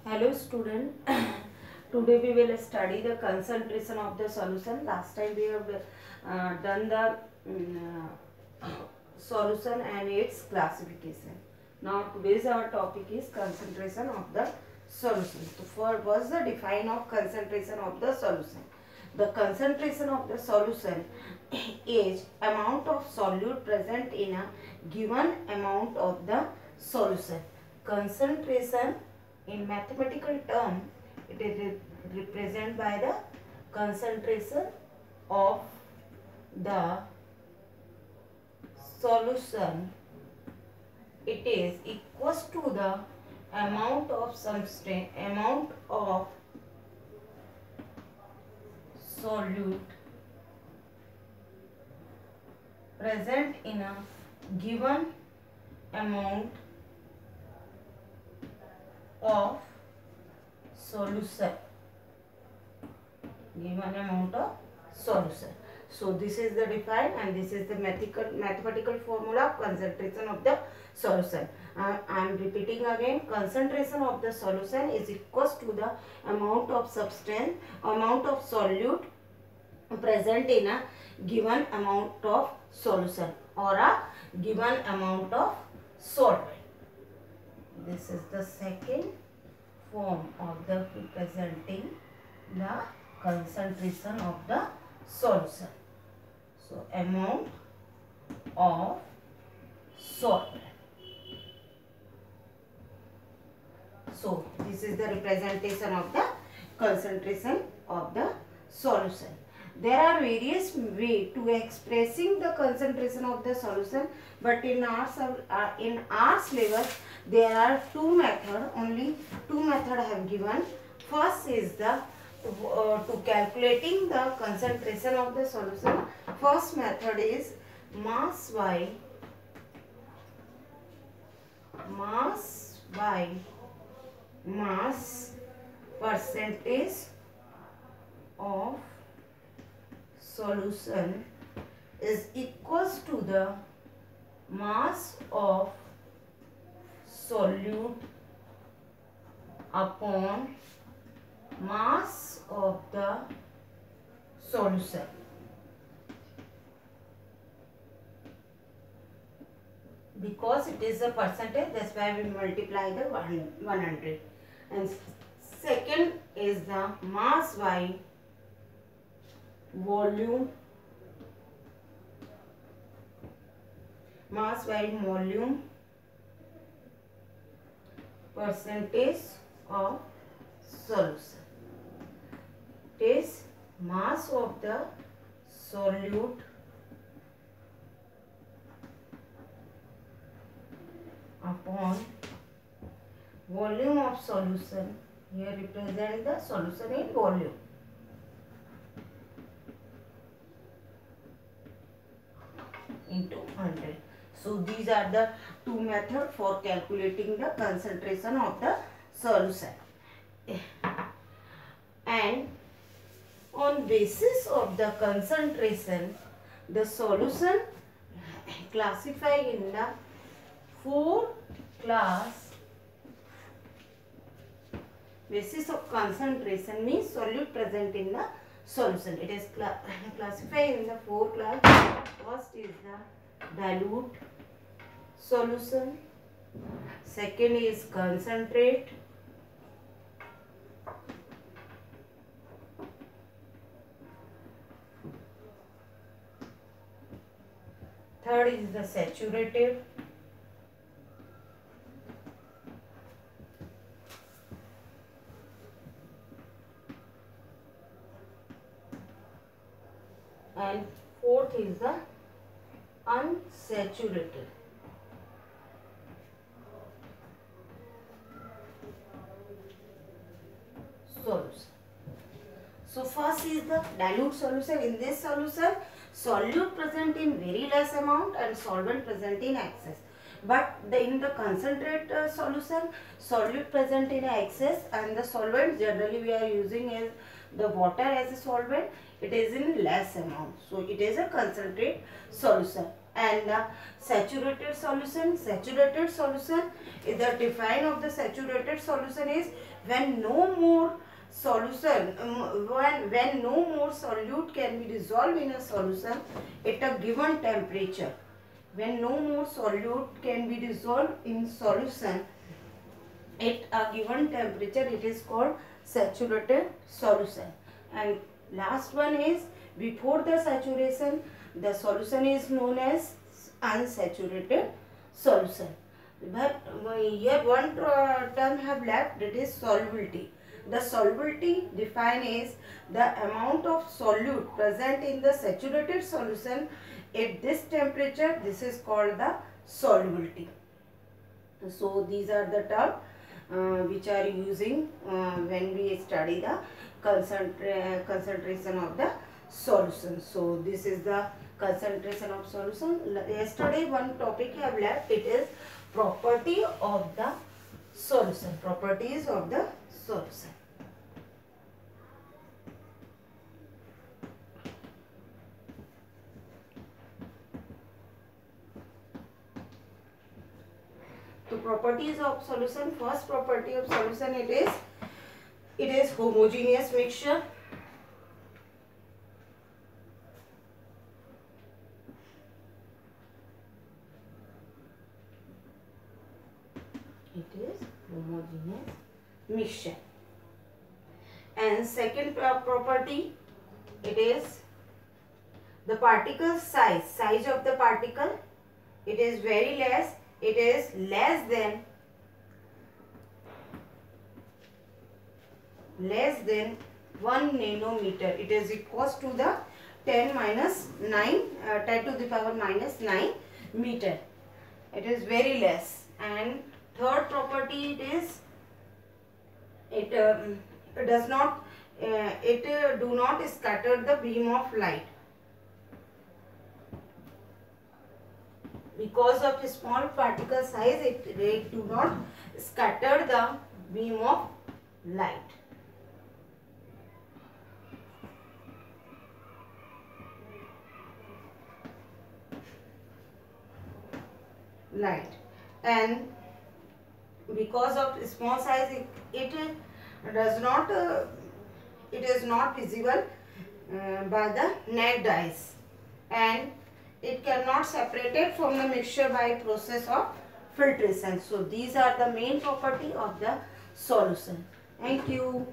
Hello student. Today we will study the concentration of the solution. Last time we have done the solution and its classification. Now today's our topic is concentration of the solution. So what's the define of concentration of the solution? The concentration of the solution is amount of solute present in a given amount of the solution. Concentration in mathematical term, it is represented by the concentration of the solution. It is equals to the amount of substance, amount of solute present in a given amount of solution. Given amount of solution. So this is the define and this is the mathematical formula of concentration of the solution. I am repeating again. Concentration of the solution is equals to the amount of substance, amount of solute present in a given amount of solution or a given amount of solvent. This is the second form of the representing the concentration of the solution. So amount of solvent. So this is the representation of the concentration of the solution. There are various ways to expressing the concentration of the solution, but in our syllabus there are two methods. Only two methods have given. First is the to calculating the concentration of the solution. First method is mass by mass percentage of solution is equals to the mass of solute upon mass of the solution. Because it is a percentage, that's why we multiply the 100. And second is the mass by volume, mass by volume percentage of solution. It is mass of the solute upon volume of solution. Here represent the solution in volume. Into 100. So these are the two methods for calculating the concentration of the solution. And on basis of the concentration, the solution classified in the four class. Basis of concentration means solute present in the solution. It is classified in the four class. First is the dilute solution. Second is concentrate. Third is the saturated. And fourth is the unsaturated. Solution. So first is the dilute solution. In this solution, solute present in very less amount and solvent present in excess. But in the concentrate solution, solute present in excess and the solvent generally we are using as the water as a solvent. It is in less amount. So it is a concentrate solution. And the saturated solution is the define of the saturated solution is when no more solution when no more solute can be dissolved in a solution at a given temperature. When no more solute can be dissolved in solution at a given temperature, it is called saturated solution. And last one is before the saturation, the solution is known as unsaturated solution. But here one term have left, that is solubility. The solubility defined is the amount of solute present in the saturated solution at this temperature. This is called the solubility. So these are the terms which are using when we study the concentration of the solution. So this is the concentration of solution. Yesterday one topic I have left, it is property of the solution. Properties of the solution. So properties of solution. First property of solution, it is homogeneous mixture. It is homogeneous mixture. And second property, it is the particle size of the particle. It is very less. It is less than 1 nanometer. It is equals to the 10 to the power minus 9 meter. It is very less. And third property, it does not do not scatter the beam of light. Because of small particle size, it do not scatter the beam of light. And because of small size, it does not it is not visible by the naked eyes, and it cannot separate it from the mixture by process of filtration. So these are the main property of the solution. Thank you.